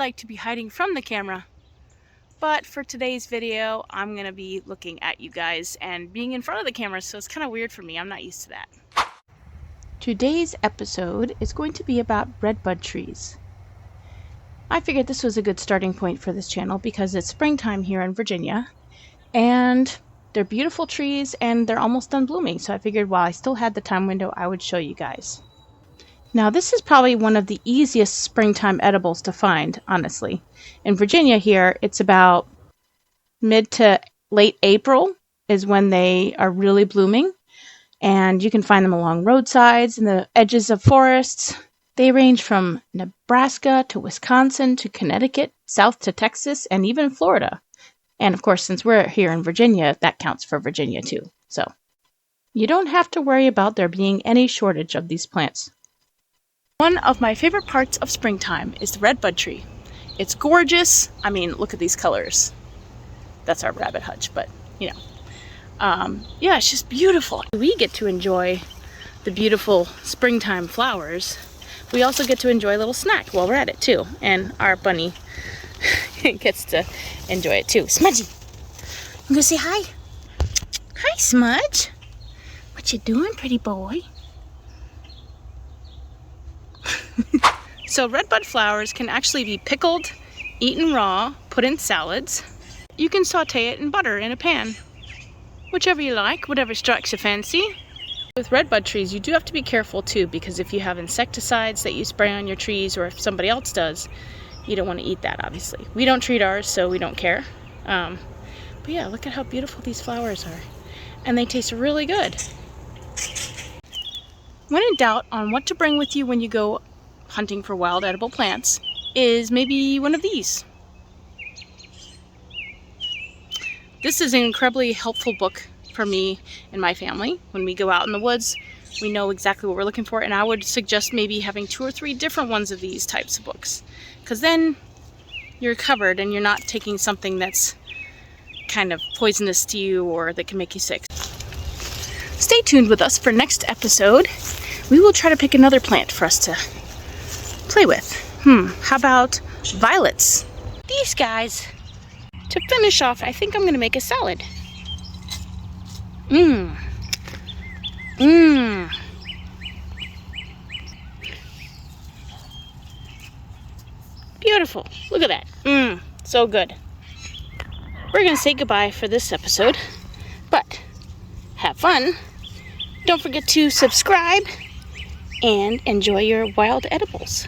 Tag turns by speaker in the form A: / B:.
A: like to be hiding from the camera. But for today's video, I'm going to be looking at you guys and being in front of the camera, so it's kind of weird for me. I'm not used to that. Today's episode is going to be about redbud trees. I figured this was a good starting point for this channel because it's springtime here in Virginia, and they're beautiful trees and they're almost done blooming, so I figured while I still had the time window, I would show you guys. Now, this is probably one of the easiest springtime edibles to find, honestly. In Virginia here, it's about mid to late April is when they are really blooming, and you can find them along roadsides and the edges of forests. They range from Nebraska to Wisconsin to Connecticut, south to Texas, and even Florida. And of course, since we're here in Virginia, that counts for Virginia too. So you don't have to worry about there being any shortage of these plants. One of my favorite parts of springtime is the redbud tree. It's gorgeous. I mean, look at these colors. That's our rabbit hutch, but you know. Yeah, it's just beautiful. We get to enjoy the beautiful springtime flowers. We also get to enjoy a little snack while we're at it too. And our bunny gets to enjoy it too. Smudgy, you gonna say hi? Hi, Smudge. What you doing, pretty boy? So redbud flowers can actually be pickled, eaten raw, put in salads. You can saute it in butter in a pan. Whichever you like, whatever strikes your fancy. With redbud trees, you do have to be careful too, because if you have insecticides that you spray on your trees, or if somebody else does, you don't want to eat that, obviously. We don't treat ours, so we don't care. But yeah, look at how beautiful these flowers are. And they taste really good. When in doubt on what to bring with you when you go hunting for wild edible plants, is maybe one of these. This is an incredibly helpful book for me and my family. When we go out in the woods, we know exactly what we're looking for, and I would suggest maybe having 2 or 3 different ones of these types of books, because then you're covered and you're not taking something that's kind of poisonous to you or that can make you sick. Stay tuned with us for next episode. We will try to pick another plant for us to play with. How about violets? These guys. To finish off, I think I'm going to make a salad. Beautiful. Look at that. So good. We're going to say goodbye for this episode, but have fun. Don't forget to subscribe and enjoy your wild edibles.